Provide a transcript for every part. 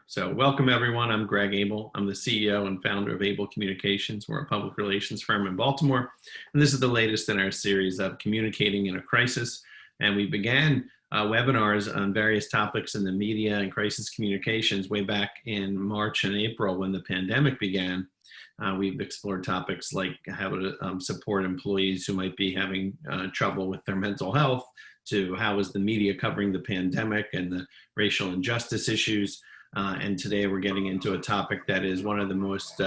So welcome everyone. I'm Greg Abel. I'm the CEO and founder of Abel Communications. We're a public relations firm in Baltimore. And this is the latest in our series of Communicating in a Crisis. And we began webinars on various topics in the media and crisis communications way back in March and April when the pandemic began. We've explored topics like how to support employees who might be having trouble with their mental health, to how is the media covering the pandemic and the racial injustice issues. And today we're getting into a topic that is one of the most,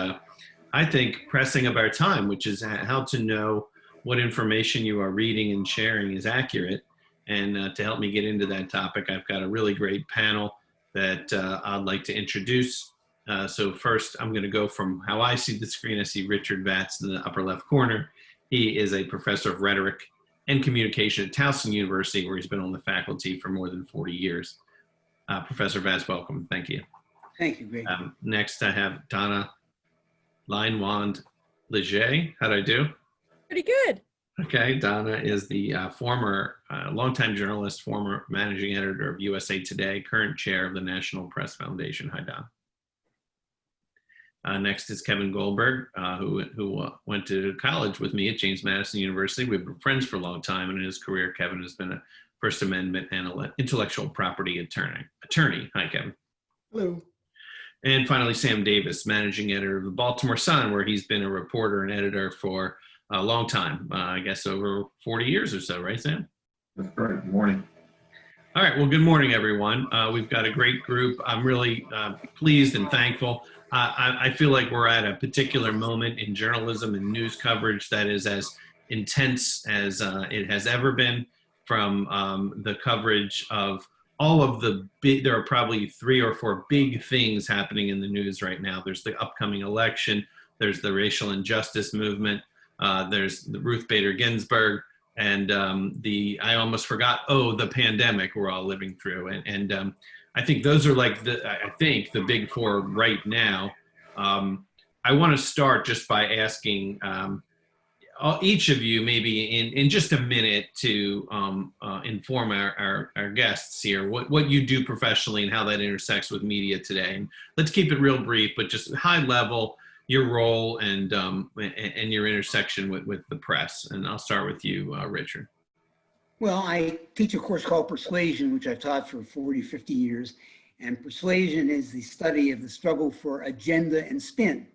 I think, pressing of our time, which is how to know what information you are reading and sharing is accurate. And to help me get into that topic, I've got a really great panel that I'd like to introduce. So first, I'm going to go from how I see the screen. I see Richard Vatz in the upper left corner. He is a professor of rhetoric and communication at Towson University, where he's been on the faculty for more than 40 years. Professor Vatz, welcome. Thank you. Thank you, Greg. Next, I have Donna Leinwand-Leger. How'd I do? Pretty good. Okay, Donna is the former, longtime journalist, former managing editor of USA Today, current chair of the National Press Foundation. Hi, Donna. Next is Kevin Goldberg, who went to college with me at James Madison University. We've been friends for a long time, and in his career, Kevin has been a First Amendment and intellectual property attorney. Hi, Kevin. Hello. And finally, Sam Davis, managing editor of the Baltimore Sun, where he's been a reporter and editor for a long time, I guess over 40 years or so, right, Sam? That's right. Good morning. All right. Well, good morning, everyone. We've got a great group. I'm really pleased and thankful. I feel like we're at a particular moment in journalism and news coverage that is as intense as it has ever been, from the coverage of all of the big, there are probably 3 or 4 big things happening in the news right now. There's the upcoming election, there's the racial injustice movement, there's the Ruth Bader Ginsburg, and I almost forgot, the pandemic we're all living through. And I think those are like the big 4 right now. I want to start just by asking each of you, maybe in just a minute, to inform our guests here what you do professionally and how that intersects with media today. And let's keep it real brief, but just high level, your role and your intersection with the press. And I'll start with you, Richard. Well, I teach a course called Persuasion, which I've taught for 40, 50 years. And persuasion is the study of the struggle for agenda and spin.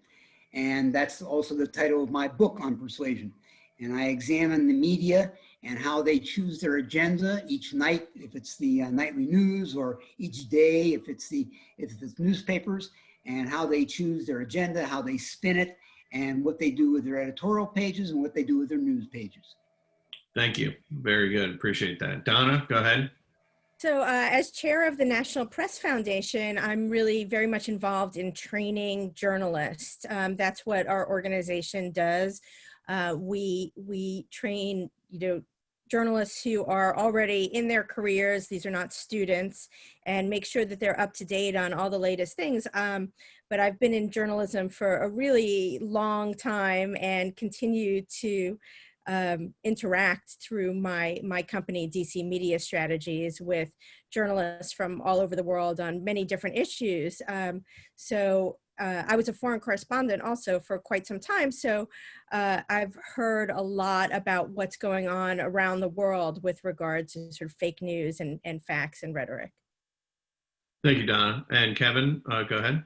And that's also the title of my book on persuasion. And I examine the media and how they choose their agenda each night, if it's the nightly news, or each day, if it's newspapers, and how they choose their agenda, how they spin it, and what they do with their editorial pages and what they do with their news pages. Thank you. Very good. Appreciate that. Donna, go ahead. So as chair of the National Press Foundation, I'm really very much involved in training journalists. That's what our organization does. We train, journalists who are already in their careers. These are not students, and make sure that they're up to date on all the latest things. But I've been in journalism for a really long time and continue to interact through my company, DC Media Strategies, with journalists from all over the world on many different issues. I was a foreign correspondent also for quite some time, so I've heard a lot about what's going on around the world with regard to sort of fake news and facts and rhetoric. Thank you, Donna. And Kevin, go ahead.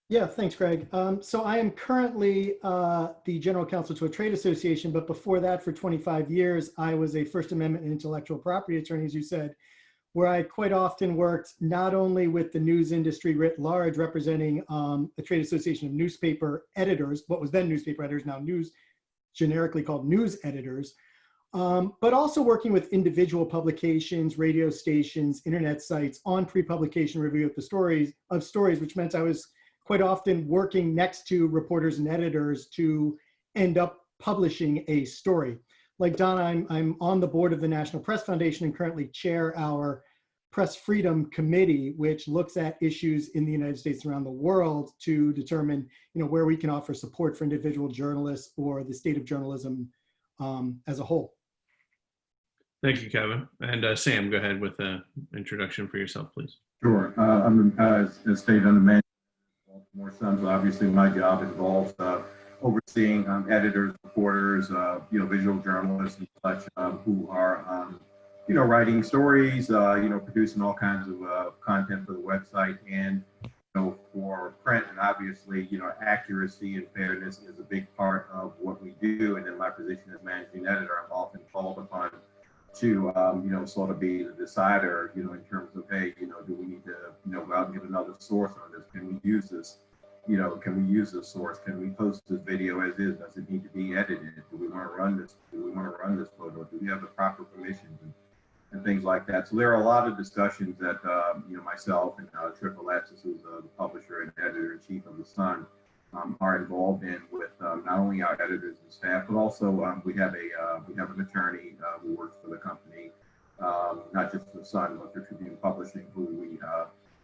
Yeah, thanks, Greg. So I am currently the general counsel to a trade association, but before that, for 25 years, I was a First Amendment and intellectual property attorney, as you said, where I quite often worked not only with the news industry writ large, representing a trade association of newspaper editors, what was then newspaper editors, now news, generically called news editors, but also working with individual publications, radio stations, internet sites on pre-publication review of stories, which meant I was quite often working next to reporters and editors to end up publishing a story. Like Donna, I'm on the board of the National Press Foundation and currently chair our Press Freedom Committee, which looks at issues in the United States and around the world to determine, where we can offer support for individual journalists or the state of journalism as a whole. Thank you, Kevin. And Sam, go ahead with an introduction for yourself, please. Sure. As stated on the menu, Baltimore Sun. So obviously, my job involves overseeing editors, reporters, visual journalists, and such who are, writing stories, producing all kinds of content for the website, and for print. And obviously, accuracy and fairness is a big part of what we do. And in my position as managing editor, I'm often called upon to sort of be the decider, in terms of, hey, do we need to, go out and get another source on this? Can we use this? Can we use this source? Can we post this video as is? Does it need to be edited? Do we want to run this? Do we want to run this photo? Do we have the proper permissions and things like that? So there are a lot of discussions that myself and Triple X, who's the publisher and editor-in-chief of the Sun, are involved in with not only our editors and staff, but also we have an attorney who works for the company, not just the Sun, but the Tribune Publishing, who we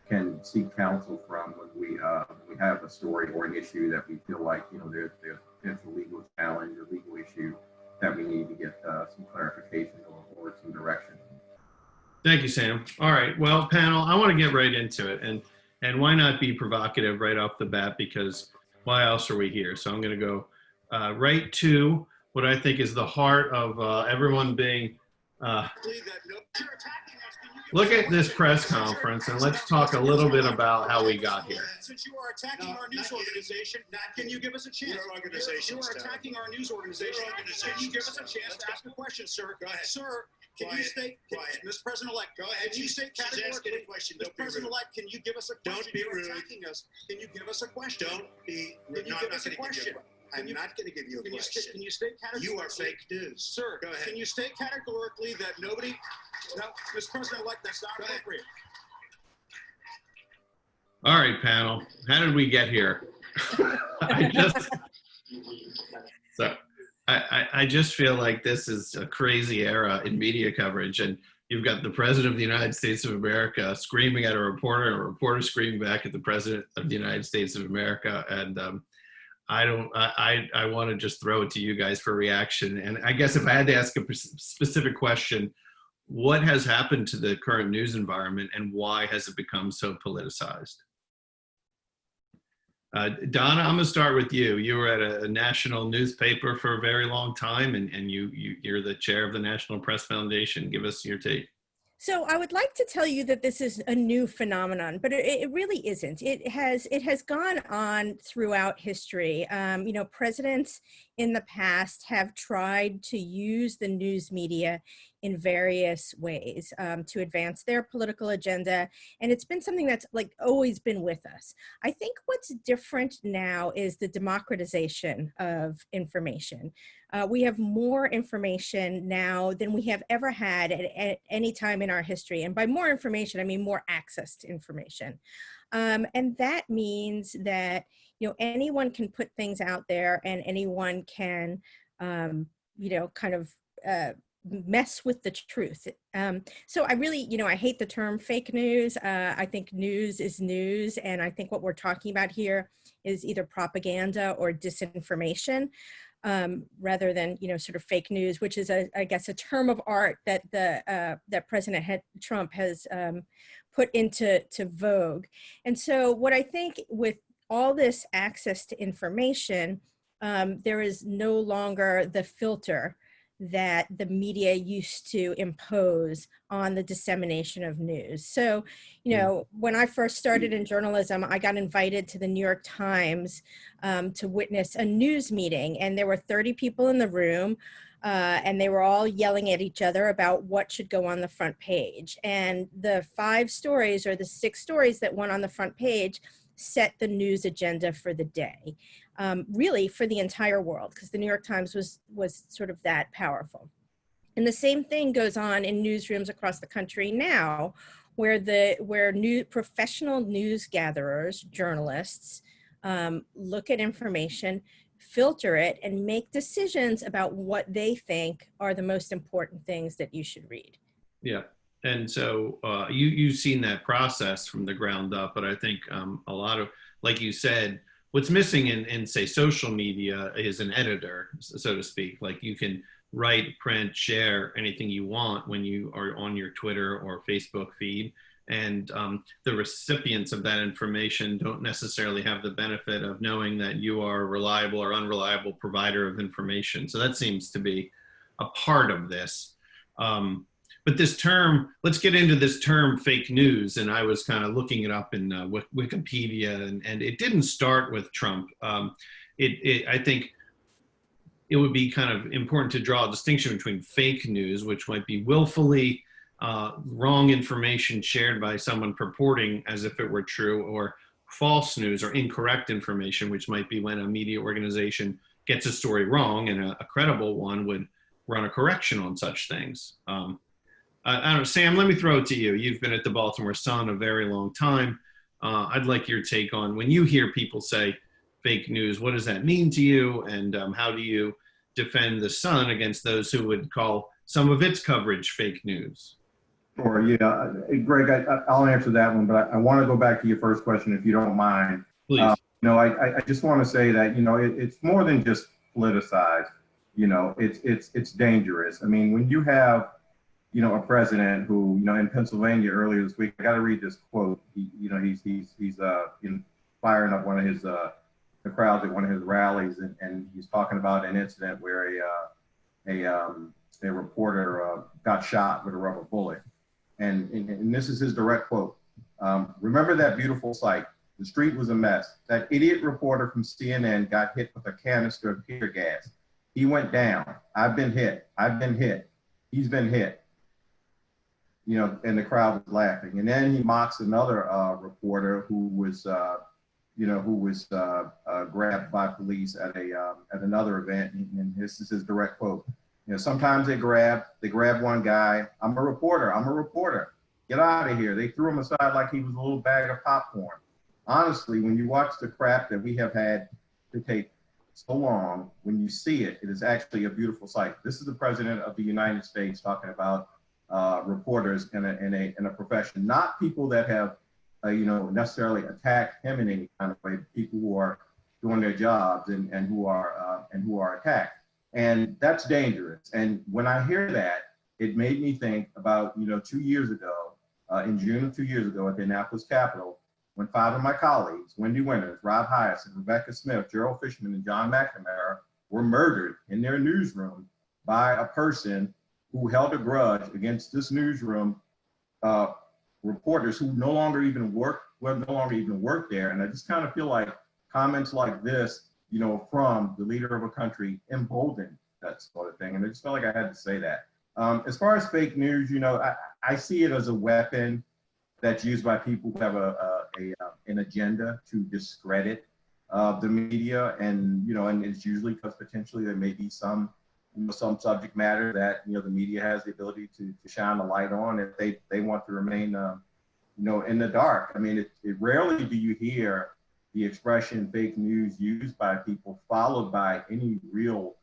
can seek counsel from when we have a story or an issue that we feel like there's potential legal challenge or legal issue that we need to get some clarification or some direction. Thank you, Sam. All right, well, panel, I want to get right into it, and why not be provocative right off the bat, because why else are we here? So I'm going to go right to what I think is the heart of everyone being. Look at this press conference, and let's talk a little bit about how we got here. Since you are attacking our news organization, can you give us a chance? You are attacking our news organization. Can you give us a chance to ask a question, sir? Go ahead. Sir, can you state, Mr. President-elect, go ahead. Can you state categorically, Mr. President-elect, can you give us a question? Don't be rude. You're attacking us. Can you give us a question? Don't be rude. Can you give us a question? I'm not going to give you a question. Can you state categorically? You are fake news. Sir, go ahead. Can you state categorically that nobody, no, Mr. President-elect, that's not appropriate. All right, panel, how did we get here? I just feel like this is a crazy era in media coverage, and you've got the President of the United States of America screaming at a reporter screaming back at the President of the United States of America, and I want to just throw it to you guys for reaction. And I guess if I had to ask a specific question, what has happened to the current news environment, and why has it become so politicized? Donna, I'm going to start with you. You were at a national newspaper for a very long time, and you're the chair of the National Press Foundation. Give us your take. So I would like to tell you that this is a new phenomenon, but it really isn't. It has gone on throughout history. Presidents in the past have tried to use the news media in various ways to advance their political agenda, and it's been something that's always been with us. I think what's different now is the democratization of information. We have more information now than we have ever had at any time in our history. And by more information, I mean more access to information. And that means that, anyone can put things out there, and anyone can, mess with the truth. So I really, I hate the term fake news. I think news is news. And I think what we're talking about here is either propaganda or disinformation. Rather than sort of fake news, which is I guess a term of art that that President Trump has put into vogue. And so what I think with all this access to information, there is no longer the filter that the media used to impose on the dissemination of news. So, when I first started in journalism, I got invited to the New York Times to witness a news meeting, and there were 30 people in the room, and they were all yelling at each other about what should go on the front page. And the 5 stories or the 6 stories that went on the front page set the news agenda for the day, really for the entire world, because the New York Times was sort of that powerful. And the same thing goes on in newsrooms across the country now, where new professional news gatherers, journalists, look at information, filter it, and make decisions about what they think are the most important things that you should read. Yeah. And so you've seen that process from the ground up, but I think a lot of, like you said, what's missing in say social media is an editor, so to speak. Like you can write, print, share anything you want when you are on your Twitter or Facebook feed. and the recipients of that information don't necessarily have the benefit of knowing that you are a reliable or unreliable provider of information. So that seems to be a part of this. But this term, let's get into this term fake news. And I was kind of looking it up in Wikipedia, and it didn't start with Trump. I think it would be kind of important to draw a distinction between fake news, which might be willfully wrong information shared by someone purporting as if it were true, or false news or incorrect information, which might be when a media organization gets a story wrong and a credible one would run a correction on such things. I don't know, Sam, let me throw it to you. You've been at the Baltimore Sun a very long time. I'd like your take on when you hear people say fake news, what does that mean to you? And how do you defend the Sun against those who would call some of its coverage fake news? Sure, yeah. Greg, I'll answer that one, but I want to go back to your first question, if you don't mind. Please. I just want to say that, it's more than just politicized. It's dangerous. I mean, when you have, a president who, in Pennsylvania earlier this week, I got to read this quote. He's firing up one of his, the crowds at one of his rallies, and he's talking about an incident where a reporter got shot with a rubber bullet. And this is his direct quote. Remember that beautiful sight. The street was a mess. That idiot reporter from CNN got hit with a canister of tear gas. He went down. I've been hit. I've been hit. He's been hit. And the crowd was laughing. And then he mocks another reporter who was grabbed by police at another event. And this is his direct quote. Sometimes they grab one guy. I'm a reporter. Get out of here. They threw him aside like he was a little bag of popcorn. Honestly, when you watch the crap that we have had to take so long, when you see it, it is actually a beautiful sight. This is the president of the United States talking about reporters in a profession, not people that have, necessarily attacked him in any kind of way, people who are doing their jobs and who are attacked. And that's dangerous. And when I hear that, it made me think about, 2 years ago, in June of 2 years ago at the Annapolis Capitol, when 5 of my colleagues, Wendy Winters, Rob Hyacinth, Rebecca Smith, Gerald Fishman, and John McNamara, were murdered in their newsroom by a person who held a grudge against this newsroom reporters who no longer even work there. And I just kind of feel like comments like this, from the leader of a country emboldened that sort of thing. And I just felt like I had to say that. As far as fake news, I see it as a weapon that's used by people who have an agenda to discredit the media. And it's usually because potentially there may be some subject matter that, the media has the ability to shine a light on if they want to remain, in the dark. I mean, it rarely do you hear the expression fake news used by people followed by any real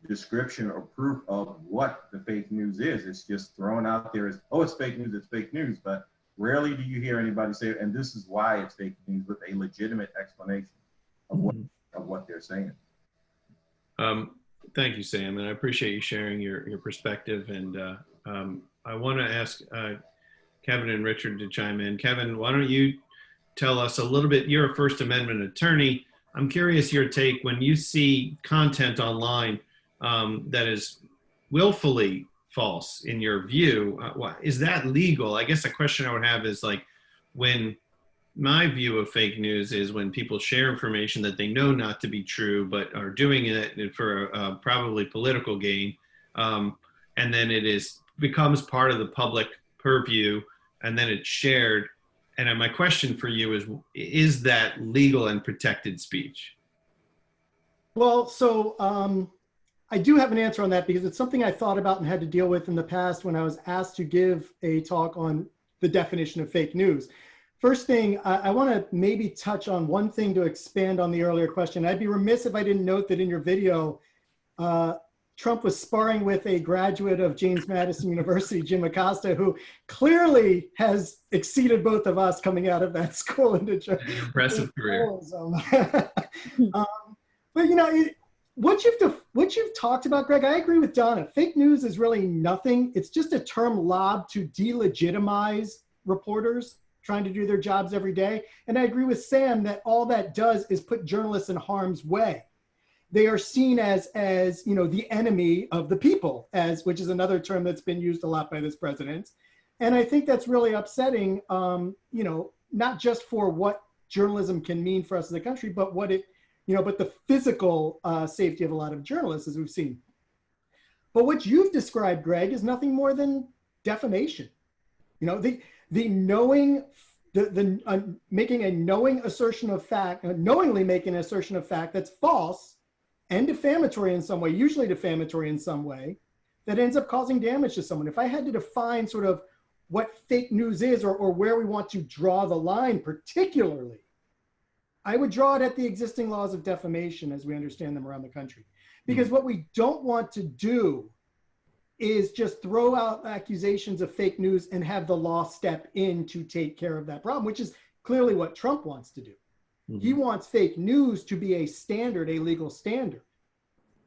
description or proof of what the fake news is. It's just thrown out there as, oh, it's fake news. But rarely do you hear anybody say, and this is why it's fake news, with a legitimate explanation of what they're saying. Thank you, Sam, and I appreciate you sharing your perspective. And I want to ask Kevin and Richard to chime in. Kevin, why don't you tell us a little bit? You're a First Amendment attorney. I'm curious your take when you see content online that is willfully false in your view. Is that legal? I guess a question I would have is like, when my view of fake news is when people share information that they know not to be true, but are doing it for probably political gain. And then becomes part of the public purview, and then it's shared. And my question for you is that legal and protected speech? Well, so I do have an answer on that because it's something I thought about and had to deal with in the past when I was asked to give a talk on the definition of fake news. First thing, I want to maybe touch on one thing to expand on the earlier question. I'd be remiss if I didn't note that in your video, Trump was sparring with a graduate of James Madison University, Jim Acosta, who clearly has exceeded both of us coming out of that school into impressive career. But what you've talked about, Greg, I agree with Donna. Fake news is really nothing. It's just a term lobbed to delegitimize reporters trying to do their jobs every day. And I agree with Sam that all that does is put journalists in harm's way. They are seen as the enemy of the people, which is another term that's been used a lot by this president. And I think that's really upsetting, not just for what journalism can mean for us as a country, but but the physical safety of a lot of journalists, as we've seen. But what you've described, Greg, is nothing more than defamation. Making a knowing assertion of fact, knowingly making an assertion of fact that's false and defamatory in some way, usually defamatory in some way, that ends up causing damage to someone. If I had to define sort of what fake news is or where we want to draw the line particularly, I would draw it at the existing laws of defamation as we understand them around the country. Because what we don't want to do is just throw out accusations of fake news and have the law step in to take care of that problem, which is clearly what Trump wants to do. Mm-hmm. He wants fake news to be a standard, a legal standard,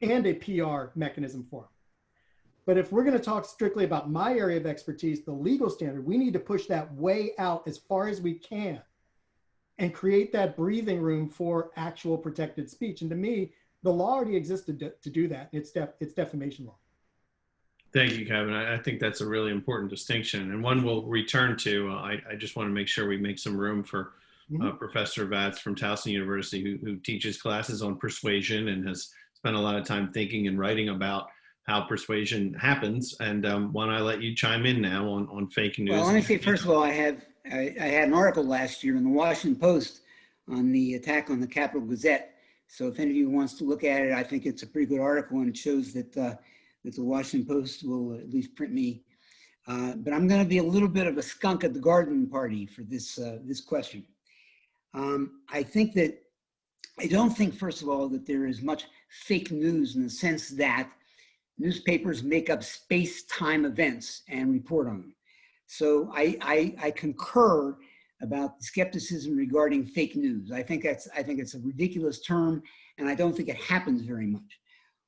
and a PR mechanism for him. But if we're going to talk strictly about my area of expertise, the legal standard, we need to push that way out as far as we can and create that breathing room for actual protected speech. And to me, the law already existed to do that. It's defamation law. Thank you, Kevin. I think that's a really important distinction, and one we'll return to. I just want to make sure we make some room for Professor Vatz from Towson University, who teaches classes on persuasion and has spent a lot of time thinking and writing about how persuasion happens. And why don't I let you chime in now on fake news? Well, let me say, first of all, I had an article last year in the Washington Post on the attack on the Capitol Gazette. So if any of you wants to look at it, I think it's a pretty good article, and it shows that the Washington Post will at least print me. But I'm going to be a little bit of a skunk at the garden party for this question. I don't think, first of all, that there is much fake news in the sense that newspapers make up space-time events and report on them. So I concur about the skepticism regarding fake news. I think it's a ridiculous term, and I don't think it happens very much.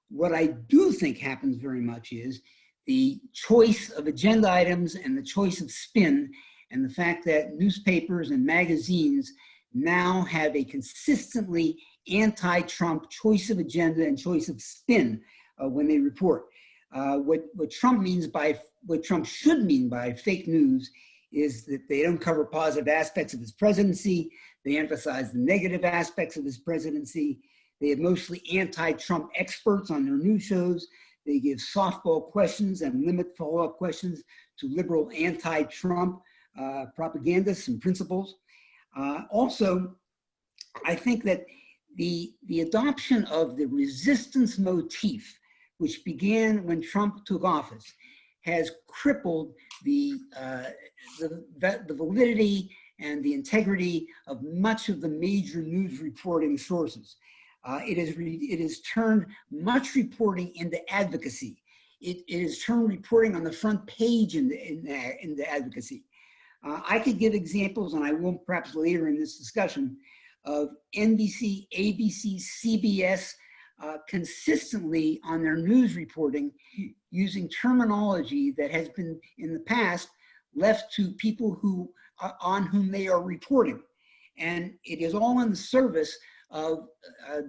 What I do think happens very much is the choice of agenda items and the choice of spin, and the fact that newspapers and magazines now have a consistently anti-Trump choice of agenda and choice of spin when they report. What Trump should mean by fake news is that they don't cover positive aspects of his presidency. They emphasize the negative aspects of his presidency. They have mostly anti-Trump experts on their news shows. They give softball questions and limit follow-up questions to liberal anti-Trump propagandists and principles. Also, I think that the adoption of the resistance motif, which began when Trump took office, has crippled the validity and the integrity of much of the major news reporting sources. It has turned much reporting into advocacy. It has turned reporting on the front page into advocacy. I could give examples, and I will perhaps later in this discussion, of NBC, ABC, CBS consistently on their news reporting using terminology that has been in the past left to people on whom they are reporting. And it is all in the service of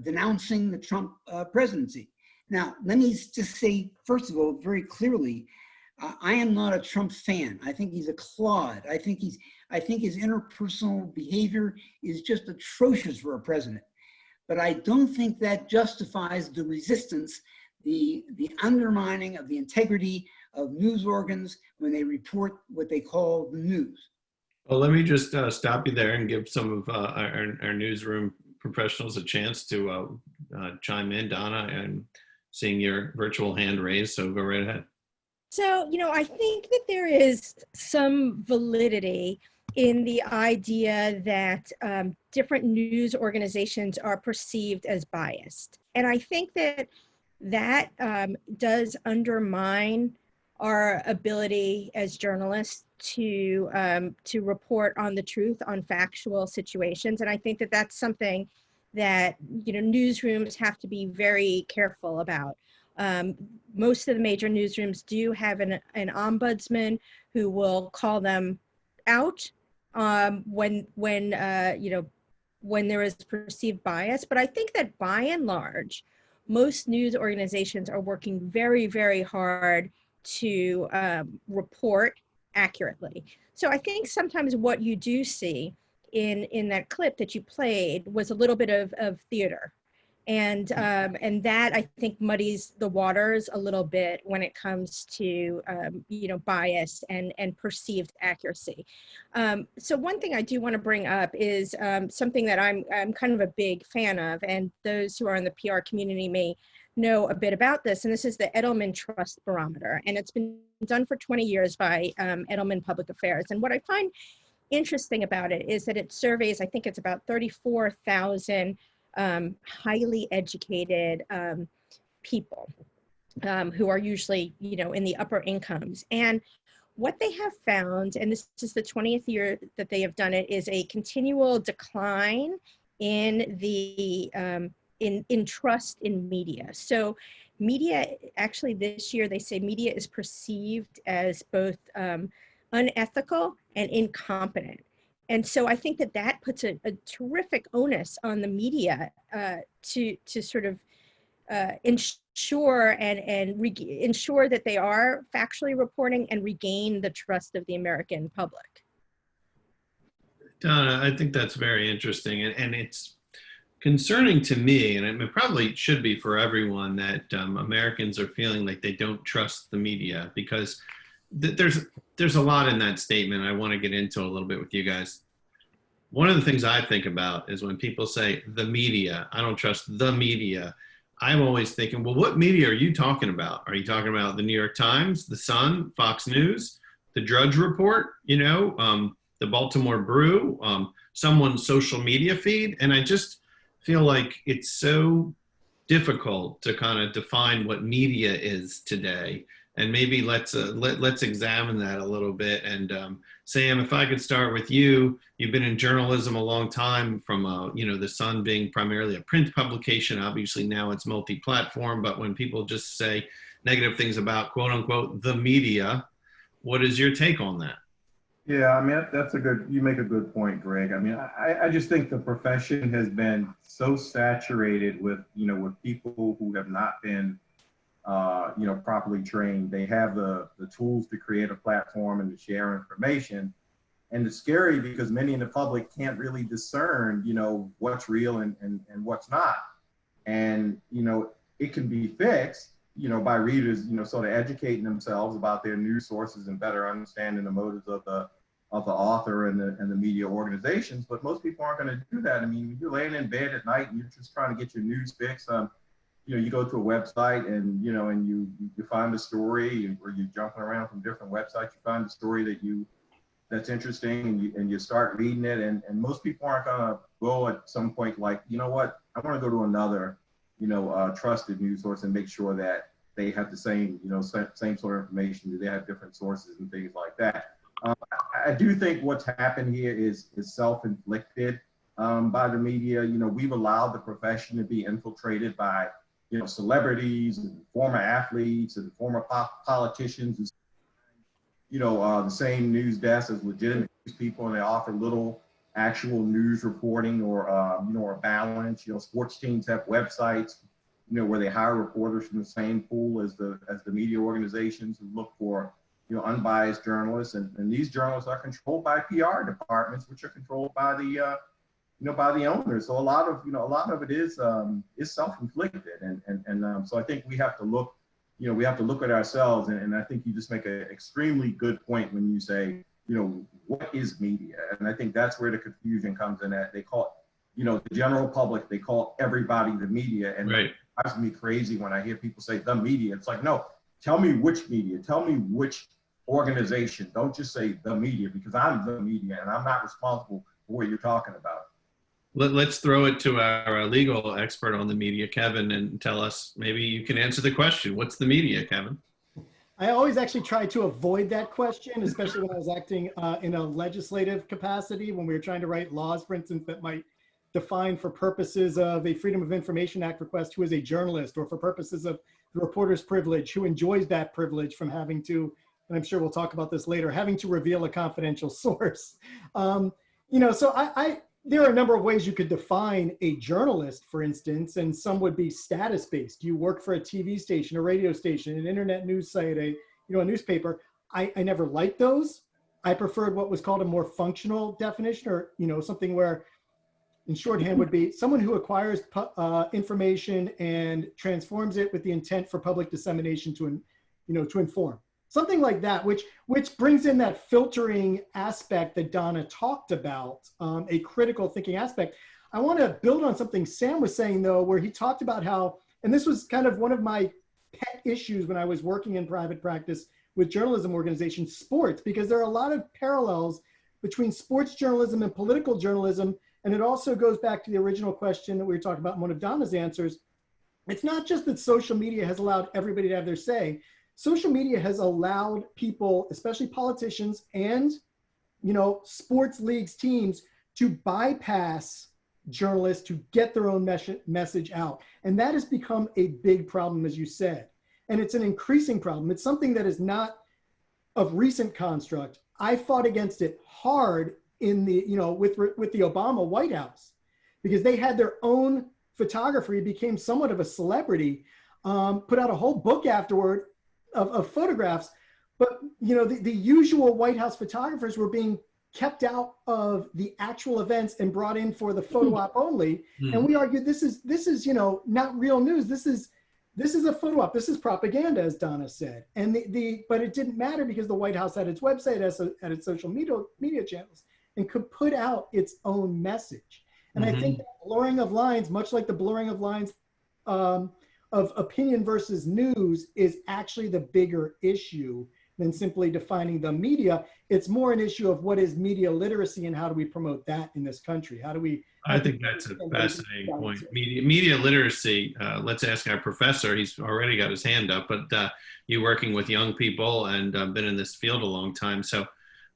denouncing the Trump presidency. Now, let me just say, first of all, very clearly, I am not a Trump fan. I think he's a clod. I think his interpersonal behavior is just atrocious for a president. But I don't think that justifies the resistance, the undermining of the integrity of news organs when they report what they call the news. Well, let me just stop you there and give some of our newsroom professionals a chance to chime in. Donna, and seeing your virtual hand raised, so go right ahead. So, I think that there is some validity in the idea that different news organizations are perceived as biased. And I think that does undermine our ability as journalists to report on the truth, on factual situations. And I think that that's something that, newsrooms have to be very careful about. Most of the major newsrooms do have an ombudsman who will call them out when you know, when there is perceived bias. But I think that by and large, most news organizations are working very, very hard to report accurately. So I think sometimes what you do see in that clip that you played was a little bit of theater. And that, I think, muddies the waters a little bit when it comes to you know, bias and perceived accuracy. So one thing I do want to bring up is something that I'm kind of a big fan of, and those who are in the PR community may know a bit about this, and this is the Edelman Trust Barometer, and it's been done for 20 years by Edelman Public Affairs. And what I find interesting about it is that it surveys, I think it's about 34,000 highly educated people who are usually, you know, in the upper incomes. And what they have found, and this is the 20th year that they have done it, is a continual decline in the in trust in media. So media, actually this year, they say media is perceived as both unethical and incompetent. And so I think that that puts a terrific onus on the media to sort of ensure ensure that they are factually reporting and regain the trust of the American public. Donna, I think that's very interesting, and it's concerning to me, and it probably should be for everyone, that Americans are feeling like they don't trust the media, because there's a lot in that statement I want to get into a little bit with you guys. One of the things I think about is when people say the media, I don't trust the media. I'm always thinking, well, what media are you talking about? Are you talking about the New York Times, the Sun, Fox News, the Drudge Report, you know, the Baltimore Brew, someone's social media feed? And I just feel like it's so difficult to kind of define what media is today. And maybe let's examine that a little bit. And Sam, if I could start with you, you've been in journalism a long time, from you know, the Sun being primarily a print publication. Obviously now it's multi-platform, but when people just say negative things about, quote unquote, the media, what is your take on that? Yeah, I mean, you make a good point, Greg. I mean, I just think the profession has been so saturated with, you know, with people who have not been you know, properly trained. They have the tools to create a platform and to share information. And it's scary because many in the public can't really discern, you know, what's real and what's not. And, you know, it can be fixed, you know, by readers, you know, sort of educating themselves about their news sources and better understanding the motives of the author and the media organizations. But most people aren't going to do that. I mean, you're laying in bed at night and you're just trying to get your news fix. You know, you go to a website and, you know, and you find a story, or you're jumping around from different websites, you find a story that's interesting, and you start reading it. And most people aren't going to go at some point like, you know what, I want to go to another, you know, trusted news source and make sure that they have the same, you know, same sort of information. Do they have different sources and things like that? I do think what's happened here is self-inflicted by the media. You know, we've allowed the profession to be infiltrated by, you know, celebrities and former athletes and former politicians, you know, the same news desk as legitimate news people, and they offer little actual news reporting or, you know, or balance. You know, sports teams have websites, you know, where they hire reporters from the same pool as the media organizations who look for, you know, unbiased journalists. And these journalists are controlled by PR departments, which are controlled by the, you know, by the owners. So a lot of it is self-inflicted. And so I think we have to look, you know, we have to look at ourselves. And I think you just make an extremely good point when you say, you know, what is media? And I think that's where the confusion comes in at. They call it, you know, the general public, they call everybody the media. And Right. It drives me crazy when I hear people say the media. It's like, no, tell me which media, tell me which organization. Don't just say the media, because I'm the media and I'm not responsible for what you're talking about. Let's throw it to our legal expert on the media, Kevin, and tell us, maybe you can answer the question. What's the media, Kevin? I always actually try to avoid that question, especially when I was acting in a legislative capacity, when we were trying to write laws, for instance, that might define, for purposes of a Freedom of Information Act request, who is a journalist, or for purposes of the reporter's privilege, who enjoys that privilege from having to and I'm sure we'll talk about this later, having to reveal a confidential source. So there are a number of ways you could define a journalist, for instance, and some would be status-based. You work for a TV station, a radio station, an internet news site, a newspaper. I never liked those. I preferred what was called a more functional definition, or something where, in shorthand, would be someone who acquires information and transforms it with the intent for public dissemination to inform. Something like that, which brings in that filtering aspect that Donna talked about, a critical thinking aspect. I want to build on something Sam was saying, though, where he talked about how, and this was kind of one of my pet issues when I was working in private practice with journalism organizations, sports, because there are a lot of parallels between sports journalism and political journalism. And it also goes back to the original question that we were talking about in one of Donna's answers. It's not just that social media has allowed everybody to have their say. Social media has allowed people, especially politicians and, sports leagues, teams, to bypass journalists to get their own message out. And that has become a big problem, as you said. And it's an increasing problem. It's something that is not of recent construct. I fought against it hard in the, with the Obama White House, because they had their own photographer. He became somewhat of a celebrity, put out a whole book afterward of photographs. But, the usual White House photographers were being kept out of the actual events and brought in for the photo op only. And we argued this is not real news. This is a photo op. This is propaganda, as Donna said. And but it didn't matter because the White House had its website, had its social media channels, and could put out its own message. And I think that blurring of lines, much like the blurring of lines of opinion versus news, is actually the bigger issue than simply defining the media. It's more an issue of what is media literacy and how do we promote that in this country? How do we? I think that's a fascinating point. Media literacy. Let's ask our professor. He's already got his hand up, but you're working with young people and been in this field a long time. So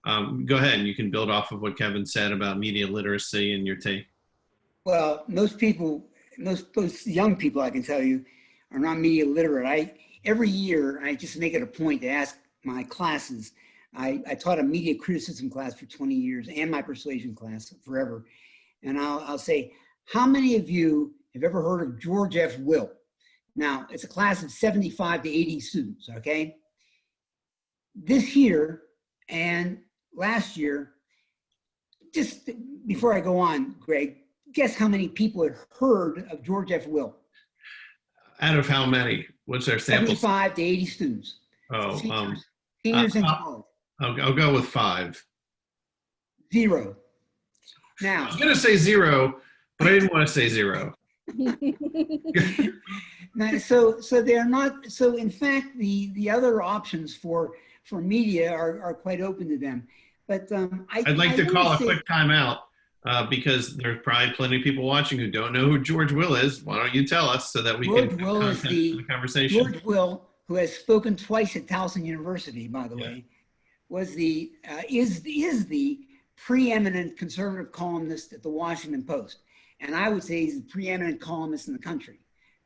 go ahead, and you can build off of what Kevin said about media literacy and your take. Well, most young people, I can tell you, are not media literate. Every year, I just make it a point to ask my classes. I taught a media criticism class for 20 years and my persuasion class forever. And I'll say, how many of you have ever heard of George F. Will? Now, it's a class of 75 to 80 students, okay? This year and last year, just before I go on, Greg, guess how many people had heard of George F. Will? Out of how many? What's our sample? 75 to 80 students. Oh, Seniors in college. I'll go with 5. 0. I Now, was going to say 0, but I didn't want to say 0. so they're not. So in fact, the other options for media are quite open to them. But I'd like to call a quick timeout because there's probably plenty of people watching who don't know who George Will is. Why don't you tell us so that we George can Will is the conversation? George Will, who has spoken twice at Towson University, by the way, was is the preeminent conservative columnist at the Washington Post, and I would say he's the preeminent columnist in the country.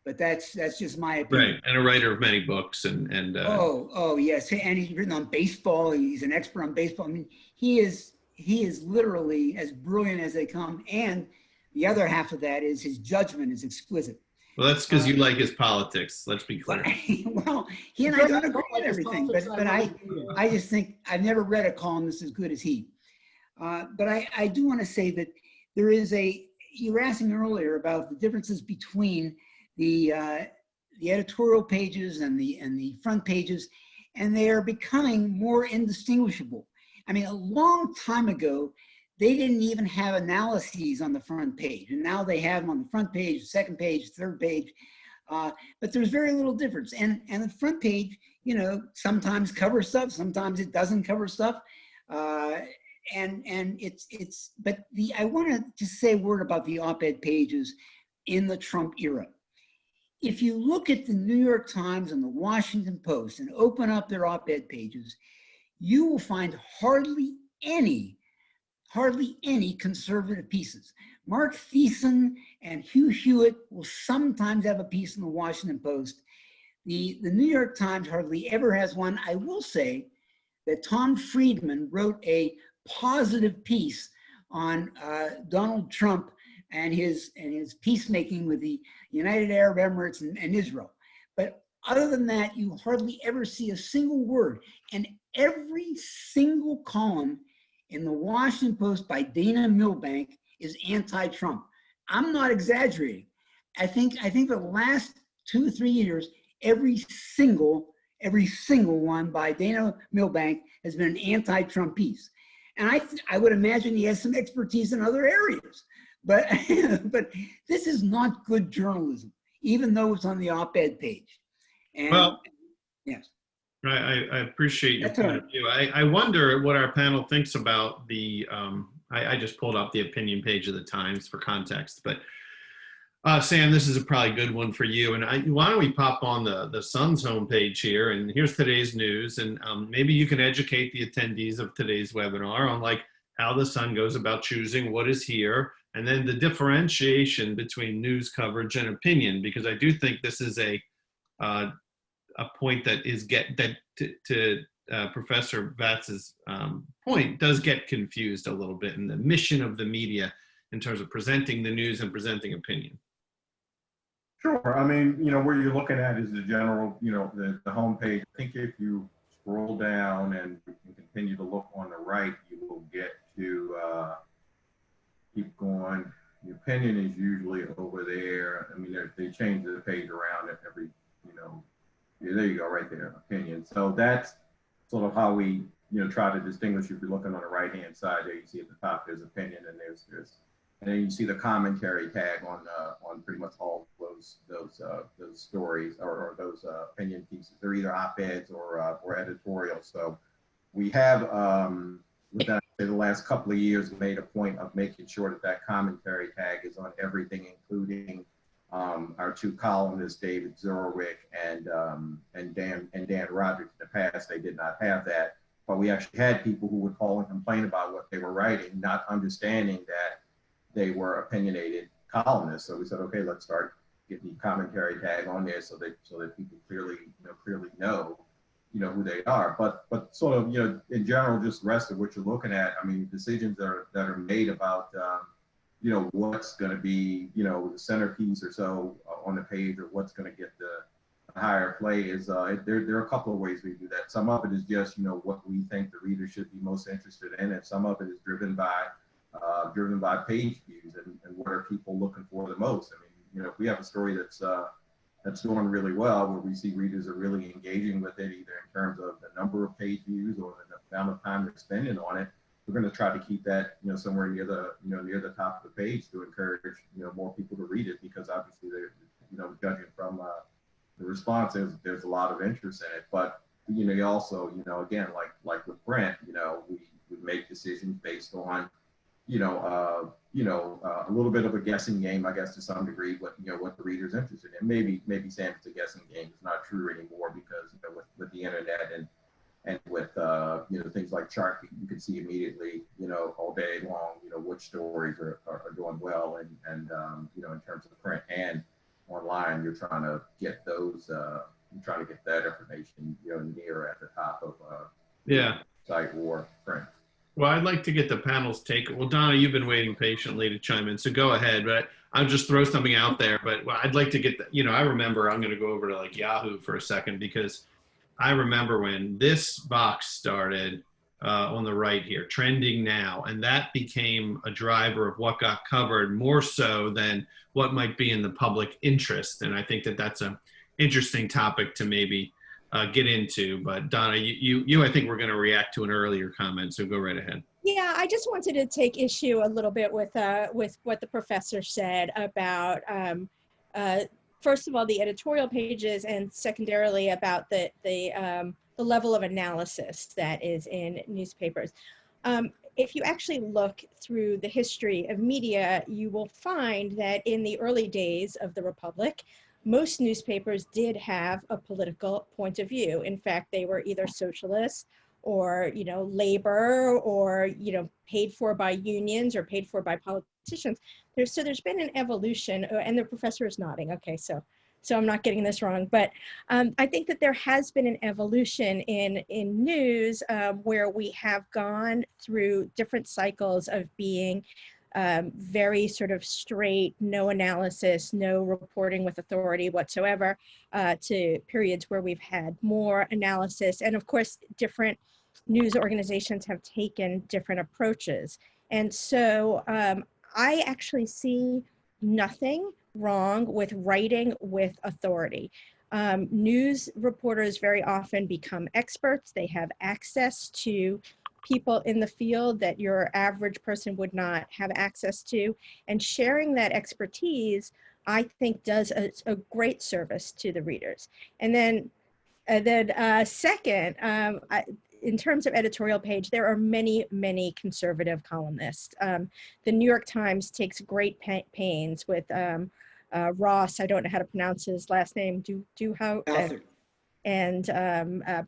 But that's just my opinion. Right, and a writer of many books and oh yes, and he's written on baseball. He's an expert on baseball. I mean, he is literally as brilliant as they come. And the other half of that is his judgment is exquisite. Well, that's because you like his politics. Let's be clear. Well, he and I don't agree on everything, but I just think I've never read a columnist as good as he. But I do want to say that there is you were asking earlier about the differences between the editorial pages and the front pages, and they are becoming more indistinguishable. I mean, a long time ago, they didn't even have analyses on the front page, and now they have them on the front page, second page, third page. But there's very little difference. And the front page, sometimes covers stuff, sometimes it doesn't cover stuff. And it's but I want to just say a word about the op-ed pages in the Trump era. If you look at the New York Times and the Washington Post and open up their op-ed pages, you will find hardly any conservative pieces. Mark Thiessen and Hugh Hewitt will sometimes have a piece in the Washington Post. The New York Times hardly ever has one. I will say that Tom Friedman wrote a positive piece on Donald Trump and his peacemaking with the United Arab Emirates and Israel. But other than that, you hardly ever see a single word. And every single column in the Washington Post by Dana Milbank is anti-Trump. I'm not exaggerating. I think the last 2 or 3 years, every single one by Dana Milbank has been an anti-Trump piece. And I would imagine he has some expertise in other areas. But, but this is not good journalism, even though it's on the op-ed page. And, Well, yes. I appreciate your That's all point of view. I wonder what our panel thinks about the, I just pulled up the opinion page of the Times for context, but Sam, this is a probably good one for you. And why don't we pop on the Sun's homepage here, and here's today's news, and maybe you can educate the attendees of today's webinar on like how the Sun goes about choosing what is here, and then the differentiation between news coverage and opinion, because I do think this is a point that is to Professor Vatz's point does get confused a little bit in the mission of the media in terms of presenting the news and presenting opinion. Sure. I mean, where you're looking at is the general, the homepage. I think if you scroll down and continue to look on the right, you will get to keep going. The opinion is usually over there. I mean, they change the page around at every, yeah, there you go, right there, opinion. So that's sort of how we, try to distinguish. If you're looking on the right-hand side there, you see at the top there's opinion, and there's and then you see the commentary tag on pretty much all those stories or those opinion pieces. They're either op-eds or editorials. So we have, within the last couple of years, made a point of making sure that commentary tag is on everything, including our two columnists, David Zurwick and Dan Roderick. In the past, they did not have that, but we actually had people who would call and complain about what they were writing, not understanding that they were opinionated columnists. So we said, okay, let's start getting the commentary tag on there so that people clearly know who they are. But sort of, in general, just the rest of what you're looking at, I mean, decisions that are made about what's going to be, the centerpiece or so on the page, or what's going to get the higher play is there are a couple of ways we do that. Some of it is just, what we think the reader should be most interested in, and some of it is driven by page views and what are people looking for the most. I mean, if we have a story that's doing really well, where we see readers are really engaging with it, either in terms of the number of page views or the amount of time they're spending on it, we're going to try to keep that, somewhere near the top of the page to encourage, more people to read it, because obviously they're, judging from the responses, there's a lot of interest in it. But, you also, again, like with Brent, we make decisions based on, a little bit of a guessing game, I guess, to some degree, what the reader's interested in. Maybe saying it's a guessing game is not true anymore, because with the internet and with things like Chartbeat, you can see immediately, all day long, which stories are doing well, and in terms of print and online, you're trying to get those, that information, near at the top of site or print. Well, I'd like to get the panel's take. Well, Donna, you've been waiting patiently to chime in, so go ahead. But I'll just throw something out there. But I'd like to get, I remember, I'm going to go over to like Yahoo for a second, because I remember when this box started on the right here, trending now, and that became a driver of what got covered more so than what might be in the public interest. And I think that that's an interesting topic to maybe get into. But Donna, you I think we're going to react to an earlier comment, so go right ahead. Yeah, I just wanted to take issue a little bit with what the professor said about, first of all, the editorial pages, and secondarily about the level of analysis that is in newspapers. If you actually look through the history of media, you will find that in the early days of the Republic, most newspapers did have a political point of view. In fact, they were either socialists or, labor, or, paid for by unions or paid for by politicians. So there's been an evolution, and the professor is nodding. Okay, so so I'm not getting this wrong. But I think that there has been an evolution in news where we have gone through different cycles of being very sort of straight, no analysis, no reporting with authority whatsoever, to periods where we've had more analysis. And of course, different news organizations have taken different approaches. And so I actually see nothing wrong with writing with authority. News reporters very often become experts. They have access to people in the field that your average person would not have access to. And sharing that expertise, I think, does a great service to the readers. And then second, in terms of editorial page, there are many, many conservative columnists. The New York Times takes great pains with Ross, I don't know how to pronounce his last name, Author. and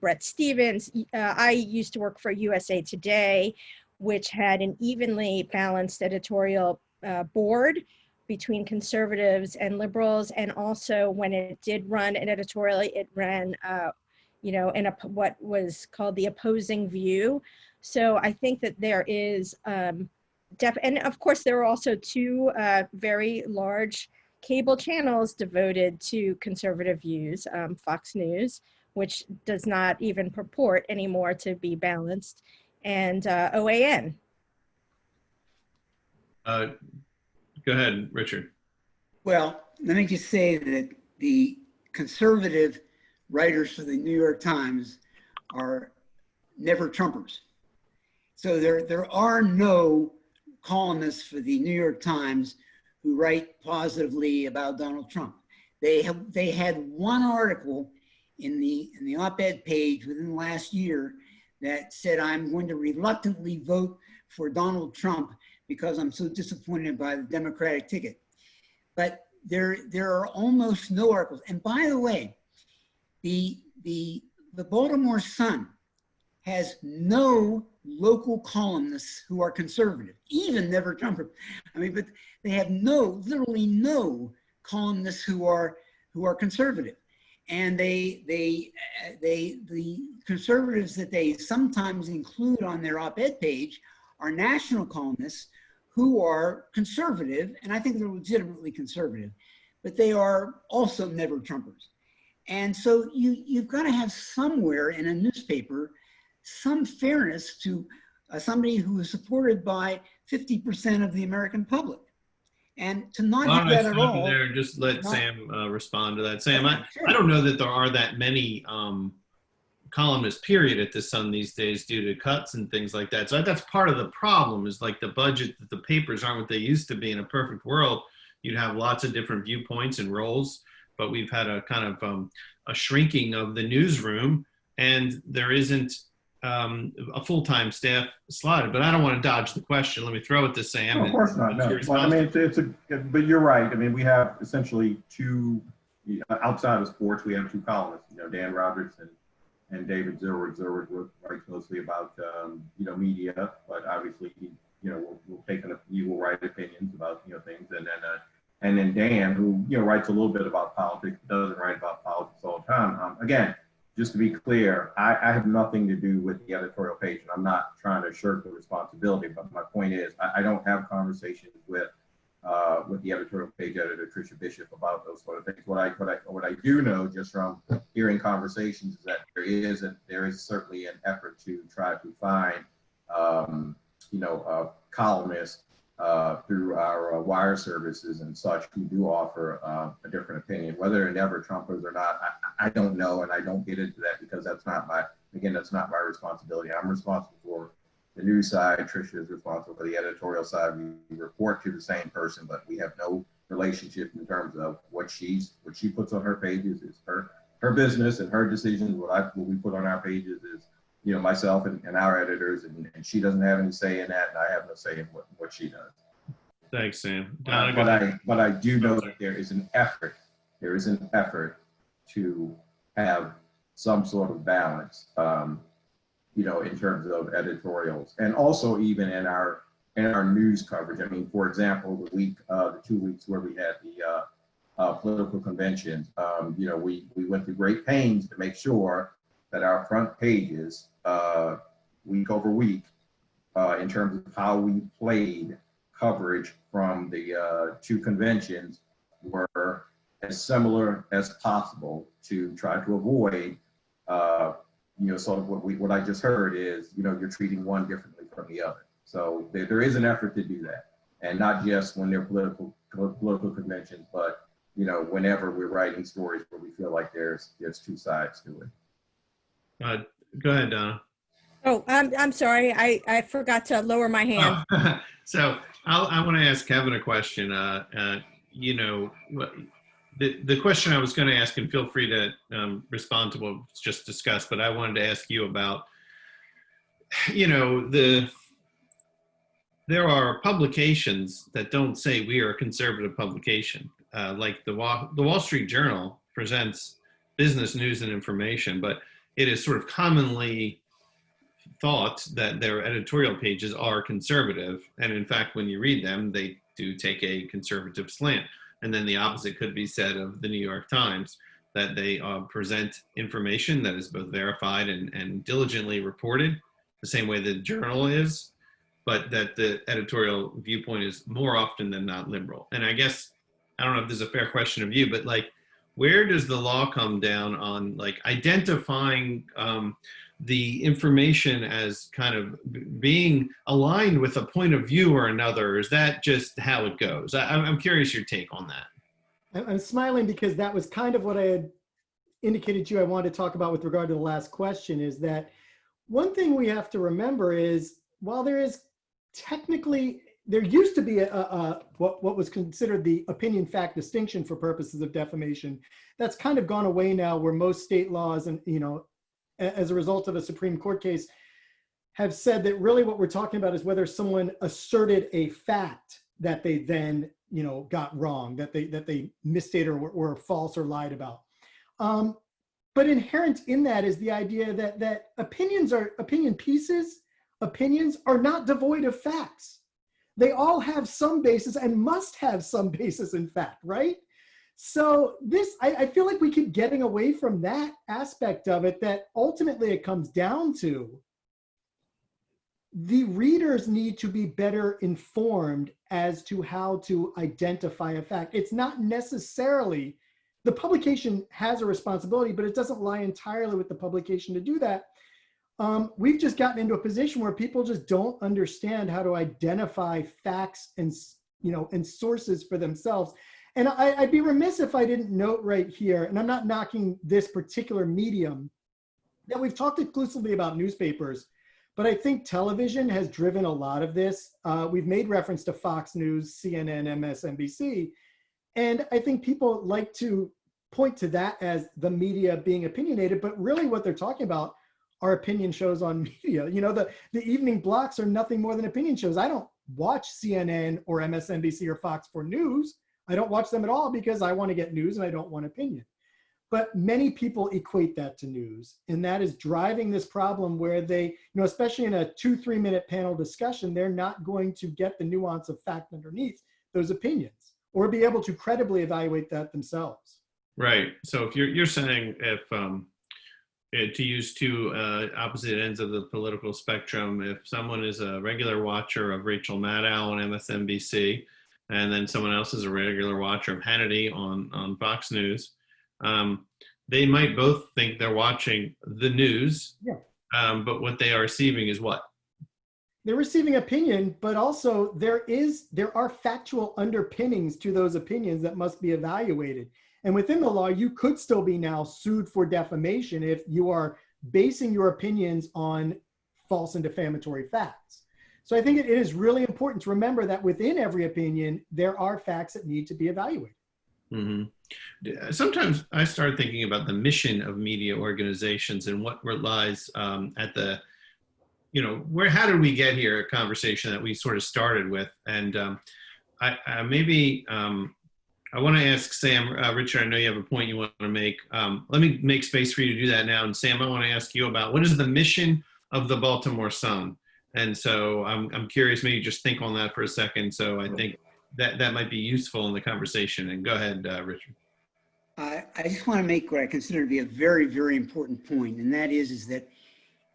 Brett Stevens. I used to work for USA Today, which had an evenly balanced editorial board between conservatives and liberals. And also when it did run an editorial, it ran in what was called the opposing view. So I think that there is, and of course there are also two very large cable channels devoted to conservative views, Fox News, which does not even purport anymore to be balanced, and OAN. Go ahead, Richard. Well, let me just say that the conservative writers for the New York Times are never Trumpers. So there are no columnists for the New York Times who write positively about Donald Trump. They had one article in the op-ed page within the last year that said, I'm going to reluctantly vote for Donald Trump because I'm so disappointed by the Democratic ticket. But there are almost no articles. And by the way, the Baltimore Sun has no local columnists who are conservative, even never Trump. I mean, but they have literally no columnists who are conservative. And the conservatives that they sometimes include on their op-ed page are national columnists who are conservative, and I think they're legitimately conservative, but they are also never Trumpers. And so you've got to have somewhere in a newspaper some fairness to somebody who is supported by 50% of the American public. And to not have that at all. There and just let Sam respond to that. Sam, I don't know that there are that many columnists, period, at the Sun these days due to cuts and things like that. So that's part of the problem, is like the budget, that the papers aren't what they used to be. In a perfect world, you'd have lots of different viewpoints and roles, but we've had a kind of a shrinking of the newsroom, and there isn't a full-time staff slotted. But I don't want to dodge the question. Let me throw it to Sam. No, of course not. No. Well, I mean, but you're right. I mean, we have essentially two, outside of sports, we have two columnists, Dan Roberts and David Zerwood. Zerwood writes mostly about, media, but obviously, he will write opinions about, things. And then Dan, who, writes a little bit about politics, doesn't write about politics all the time. Again, just to be clear, I have nothing to do with the editorial page, and I'm not trying to shirk the responsibility, but my point is I don't have conversations with the editorial page editor, Tricia Bishop, about those sort of things. What I do know just from hearing conversations is that there is certainly an effort to try to find, columnists through our wire services and such who do offer a different opinion. Whether they're never Trumpers or not, I don't know, and I don't get into that because that's not my responsibility. I'm responsible for the news side. Tricia is responsible for the editorial side. We report to the same person, but we have no relationship in terms of what she puts on her pages is her business, and her decisions. What we put on our pages is, myself and our editors, and she doesn't have any say in that, and I have no say in what she does. Thanks, Sam. But I do know that there is an effort to have some sort of balance, in terms of editorials, and also even in our news coverage. I mean, for example, the 2 weeks where we had political conventions. We went through great pains to make sure that our front pages, week over week, in terms of how we played coverage from the two conventions, were as similar as possible to try to avoid, sort of what I just heard is, you're treating one differently from the other. So there is an effort to do that, and not just when they're political conventions, but whenever we're writing stories where we feel like there's two sides to it. Go ahead, Donna. Oh, I'm sorry. I forgot to lower my hand. Oh, so I want to ask Kevin a question. The question I was going to ask, and feel free to respond to what was just discussed, but I wanted to ask you about, there are publications that don't say we are a conservative publication. Like the Wall Street Journal presents business news and information, but it is sort of commonly thought that their editorial pages are conservative. And in fact, when you read them, they do take a conservative slant. And then the opposite could be said of the New York Times, that they present information that is both verified and diligently reported, the same way the Journal is, but that the editorial viewpoint is more often than not liberal. And I guess, I don't know if this is a fair question of you, but like, where does the law come down on like identifying the information as kind of being aligned with a point of view or another? Or is that just how it goes? I'm curious your take on that. I'm smiling because that was kind of what I had indicated to you I wanted to talk about with regard to the last question, is that one thing we have to remember is, while there is technically, there used to be what was considered the opinion fact distinction for purposes of defamation. That's kind of gone away now, where most state laws and, as a result of a Supreme Court case, have said that really what we're talking about is whether someone asserted a fact that they then, got wrong, that they misstated or were false or lied about. But inherent in that is the idea that opinions are not devoid of facts. They all have some basis and must have some basis in fact, right? So I feel like we keep getting away from that aspect of it, that ultimately it comes down to the readers need to be better informed as to how to identify a fact. It's not necessarily, the publication has a responsibility, but it doesn't lie entirely with the publication to do that. We've just gotten into a position where people just don't understand how to identify facts and sources for themselves. And I'd be remiss if I didn't note right here, and I'm not knocking this particular medium, that we've talked exclusively about newspapers, but I think television has driven a lot of this. We've made reference to Fox News, CNN, MSNBC, and I think people like to point to that as the media being opinionated, but really what they're talking about are opinion shows on media. The evening blocks are nothing more than opinion shows. I don't watch CNN or MSNBC or Fox for news. I don't watch them at all because I want to get news and I don't want opinion. But many people equate that to news, and that is driving this problem where they, especially in a 2-3 minute panel discussion, they're not going to get the nuance of fact underneath those opinions or be able to credibly evaluate that themselves. Right. So if you're saying to use two opposite ends of the political spectrum, if someone is a regular watcher of Rachel Maddow on MSNBC, and then someone else is a regular watcher of Hannity on Fox News, they might both think they're watching the news, but what they are receiving is what? They're receiving opinion, but also there are factual underpinnings to those opinions that must be evaluated. And within the law, you could still be now sued for defamation if you are basing your opinions on false and defamatory facts. So I think it is really important to remember that within every opinion, there are facts that need to be evaluated. Mm-hmm. Sometimes I start thinking about the mission of media organizations and what lies at the, how did we get here? A conversation that we sort of started with. And I want to ask Sam, Richard, I know you have a point you want to make. Let me make space for you to do that now. And Sam, I want to ask you about what is the mission of the Baltimore Sun? And so I'm curious, maybe just think on that for a second. So I think that might be useful in the conversation. And go ahead, Richard. I just want to make what I consider to be a very, very important point, and that is that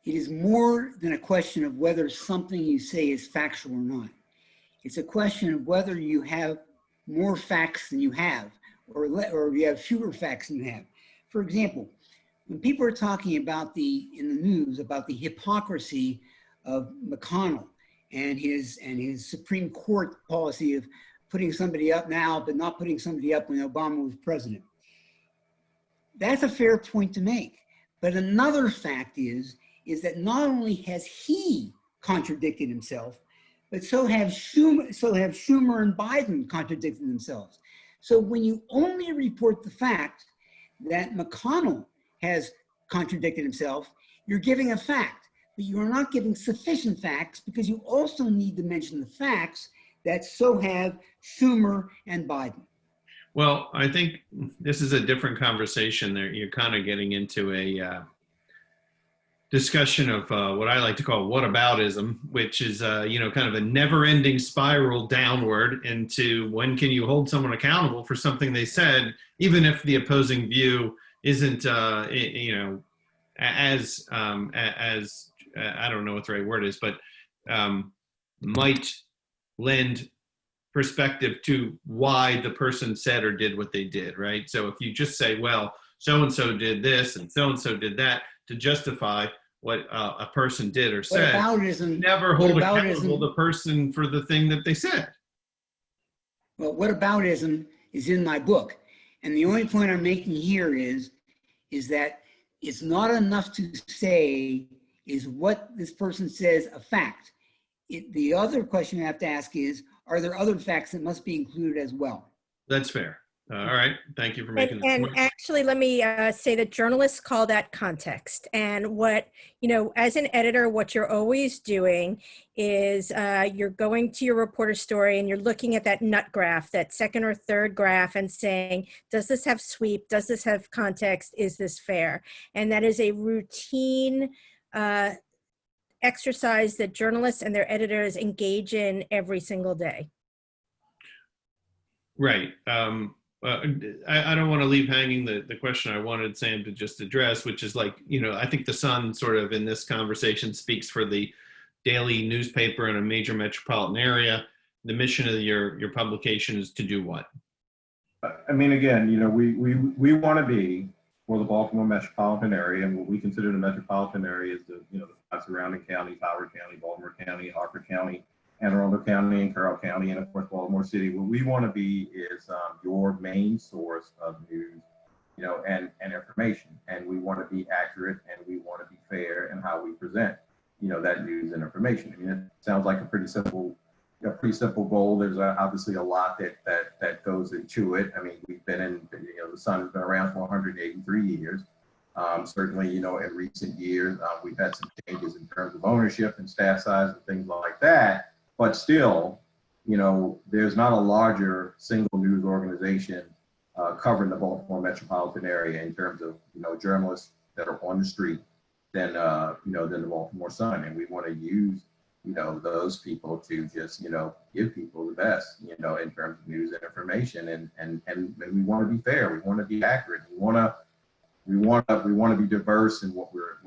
it is more than a question of whether something you say is factual or not. It's a question of whether you have more facts than you have, or you have fewer facts than you have. For example, when people are talking about in the news about the hypocrisy of McConnell and his Supreme Court policy of putting somebody up now, but not putting somebody up when Obama was president. That's a fair point to make. But another fact is that not only has he contradicted himself, but so have Schumer and Biden contradicted themselves. So when you only report the fact that McConnell has contradicted himself, you're giving a fact, but you are not giving sufficient facts, because you also need to mention the facts that so have Schumer and Biden. Well, I think this is a different conversation there. You're kind of getting into a discussion of what I like to call whataboutism, which is, kind of a never-ending spiral downward into when can you hold someone accountable for something they said, even if the opposing view isn't, as I don't know what the right word is, but might lend perspective to why the person said or did what they did, right? So if you just say, well, so-and-so did this and so-and-so did that to justify what a person did or said, never hold accountable the person for the thing that they said. Well, whataboutism is in my book. And the only point I'm making here is that it's not enough to say, is what this person says a fact? The other question you have to ask is, are there other facts that must be included as well? That's fair. All right. Thank you for making that and point. Actually, let me say that journalists call that context. And what, as an editor, what you're always doing is you're going to your reporter story and you're looking at that nut graph, that second or third graph, and saying, does this have sweep? Does this have context? Is this fair? And that is a routine exercise that journalists and their editors engage in every single day. Right. I don't want to leave hanging the question I wanted Sam to just address, which is like, I think the Sun sort of in this conversation speaks for the daily newspaper in a major metropolitan area. The mission of your publication is to do what? I mean, again, we want to be for the Baltimore metropolitan area, and what we consider the metropolitan area is the five surrounding counties: Howard County, Baltimore County, Harford County, Anne Arundel County, and Carroll County, and of course Baltimore City. What we want to be is your main source of news, and information. And we want to be accurate, and we want to be fair in how we present, that news and information. I mean, it sounds like a pretty simple goal. There's obviously a lot that goes into it. I mean, we've been in, the Sun has been around for 183 years. Certainly, in recent years, we've had some changes in terms of ownership and staff size and things like that. But still, there's not a larger single news organization covering the Baltimore metropolitan area in terms of, journalists that are on the street than the Baltimore Sun. And we want to use, those people to just, give people the best, in terms of news and information. And we want to be fair. We want to be accurate. We want to be diverse in what we're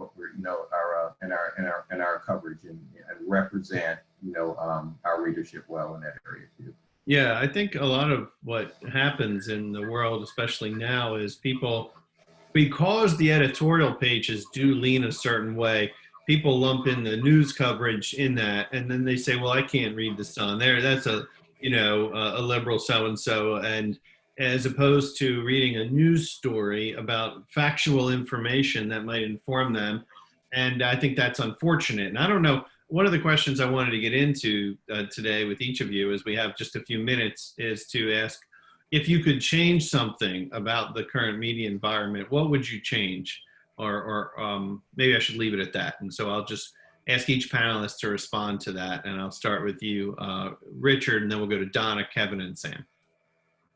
our coverage and represent, our readership well in that area too. Yeah, I think a lot of what happens in the world, especially now, is people, because the editorial pages do lean a certain way, people lump in the news coverage in that, and then they say, well, I can't read the Sun. That's a liberal so-and-so, and as opposed to reading a news story about factual information that might inform them. And I think that's unfortunate. And I don't know, one of the questions I wanted to get into today with each of you, as we have just a few minutes, is to ask, if you could change something about the current media environment, what would you change? Or maybe I should leave it at that. And so I'll just ask each panelist to respond to that. And I'll start with you, Richard, and then we'll go to Donna, Kevin, and Sam.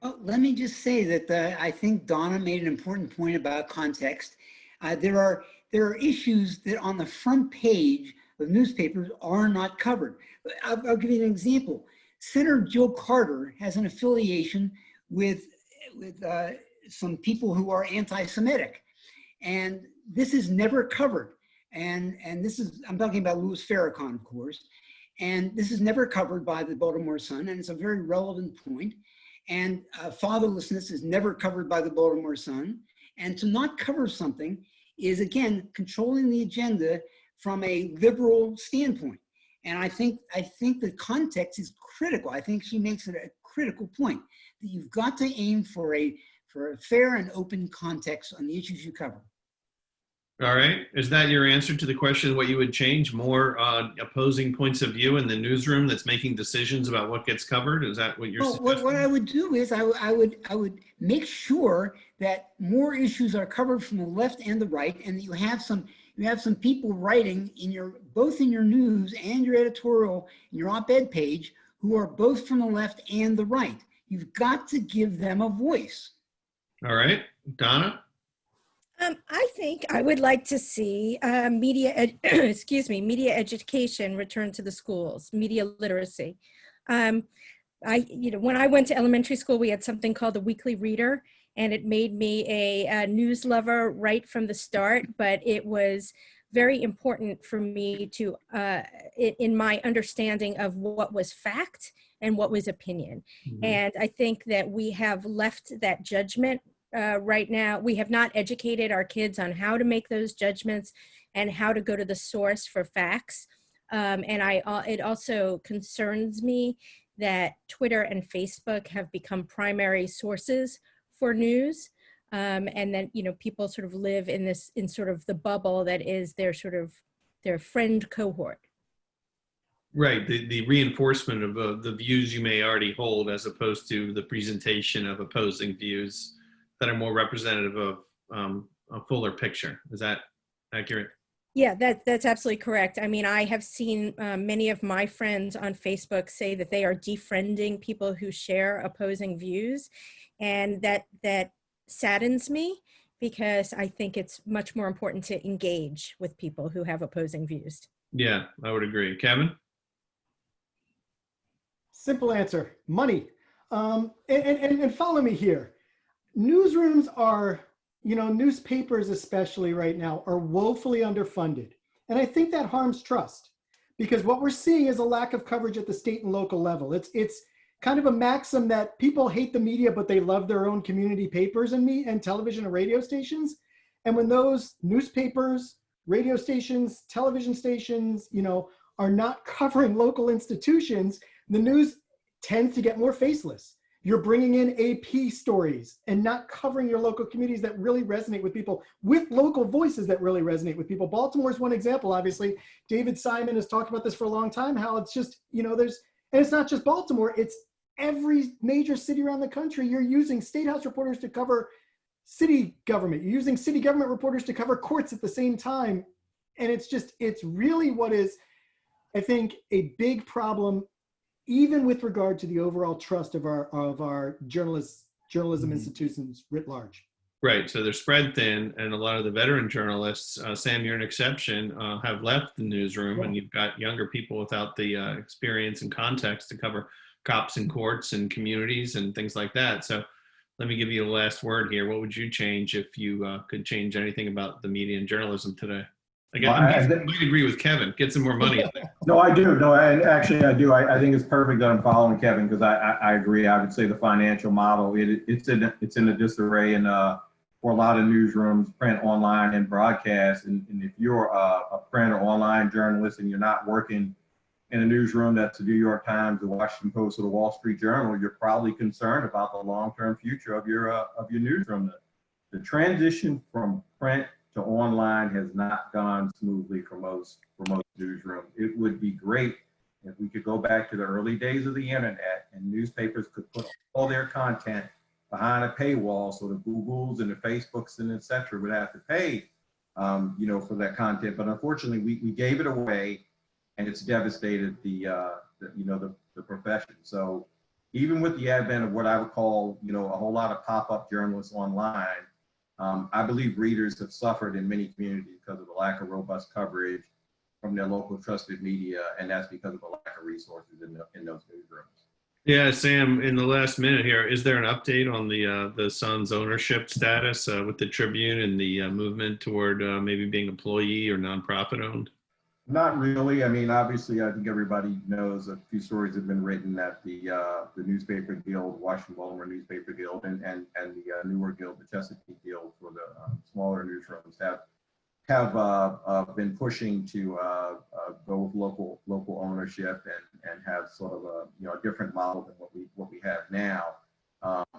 Well, let me just say that I think Donna made an important point about context. There are issues that on the front page of newspapers are not covered. I'll give you an example. Senator Jill Carter has an affiliation with some people who are anti-Semitic, and this is never covered. And this is, I'm talking about Louis Farrakhan, of course, and this is never covered by the Baltimore Sun, and it's a very relevant point. And fatherlessness is never covered by the Baltimore Sun. And to not cover something is, again, controlling the agenda from a liberal standpoint. And I think the context is critical. I think she makes it a critical point that you've got to aim for a fair and open context on the issues you cover. All right. Is that your answer to the question, what you would change? More opposing points of view in the newsroom that's making decisions about what gets covered? Is that what you're suggesting? What I would do is I would make sure that more issues are covered from the left and the right, and that you have some people writing both in your news and your editorial, your op-ed page, who are both from the left and the right. You've got to give them a voice. All right. Donna? I think I would like to see media education return to the schools, media literacy. When I went to elementary school, we had something called the Weekly Reader, and it made me a news lover right from the start, but it was very important for me to, in my understanding of what was fact and what was opinion. Mm-hmm. And I think that we have left that judgment right now. We have not educated our kids on how to make those judgments and how to go to the source for facts. It also concerns me that Twitter and Facebook have become primary sources for news. And then, people sort of live in sort of the bubble that is their friend cohort. Right, the reinforcement of the views you may already hold, as opposed to the presentation of opposing views that are more representative of a fuller picture. Is that accurate? Yeah, that's absolutely correct. I mean, I have seen many of my friends on Facebook say that they are defriending people who share opposing views, and that saddens me, because I think it's much more important to engage with people who have opposing views. Yeah, I would agree. Kevin? Simple answer: money. And follow me here. Newsrooms are, newspapers especially right now are woefully underfunded. And I think that harms trust, because what we're seeing is a lack of coverage at the state and local level. It's kind of a maxim that people hate the media, but they love their own community papers and television and radio stations. And when those newspapers, radio stations, television stations, are not covering local institutions, the news tends to get more faceless. You're bringing in AP stories and not covering your local communities that really resonate with people, with local voices that really resonate with people. Baltimore is one example, obviously. David Simon has talked about this for a long time, how it's just, and it's not just Baltimore, it's every major city around the country. You're using State House reporters to cover city government. You're using city government reporters to cover courts at the same time. And it's really what is, I think, a big problem, even with regard to the overall trust of our journalism institutions writ large. Right, so they're spread thin, and a lot of the veteran journalists, Sam, you're an exception, have left the newsroom, and you've got younger people without the experience and context to cover cops and courts and communities and things like that. So let me give you the last word here. What would you change if you could change anything about the media and journalism today? I agree with Kevin. Get some more money. No, I do. No, actually I do. I think it's perfect that I'm following Kevin, because I agree. I would say the financial model, it's in a disarray, and for a lot of newsrooms, print, online, and broadcast. And if you're a print or online journalist and you're not working in a newsroom that's the New York Times, the Washington Post, or the Wall Street Journal, you're probably concerned about the long-term future of your newsroom. The transition from print to online has not gone smoothly for most newsrooms. It would be great if we could go back to the early days of the internet and newspapers could put all their content behind a paywall, so the Googles and the Facebooks and et cetera would have to pay, for that content. But unfortunately, we gave it away, and it's devastated the profession. So even with the advent of what I would call, a whole lot of pop-up journalists online, I believe readers have suffered in many communities because of the lack of robust coverage from their local trusted media, and that's because of a lack of resources in those newsrooms. Yeah, Sam, in the last minute here, is there an update on the Suns ownership status with the Tribune and the movement toward maybe being employee or nonprofit owned? Not really. I mean, obviously, I think everybody knows a few stories have been written that the newspaper guild, Washington Baltimore Newspaper Guild, and the newer guild, the Chesapeake Guild, for the smaller newsrooms have been pushing to go with local ownership and have sort of a different model than what we have now.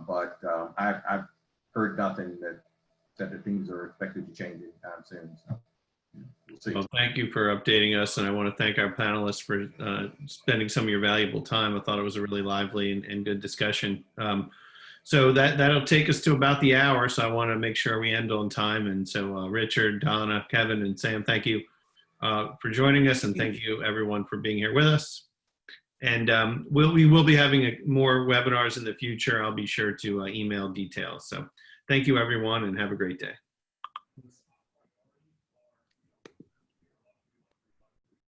But I've heard nothing that said that things are expected to change anytime soon. So we'll see. Well, thank you for updating us, and I want to thank our panelists for spending some of your valuable time. I thought it was a really lively and good discussion. So that'll take us to about the hour, so I want to make sure we end on time. And so Richard, Donna, Kevin, and Sam, thank you for joining us, and thank you everyone for being here with us. And we will be having more webinars in the future. I'll be sure to email details. So thank you everyone, and have a great day.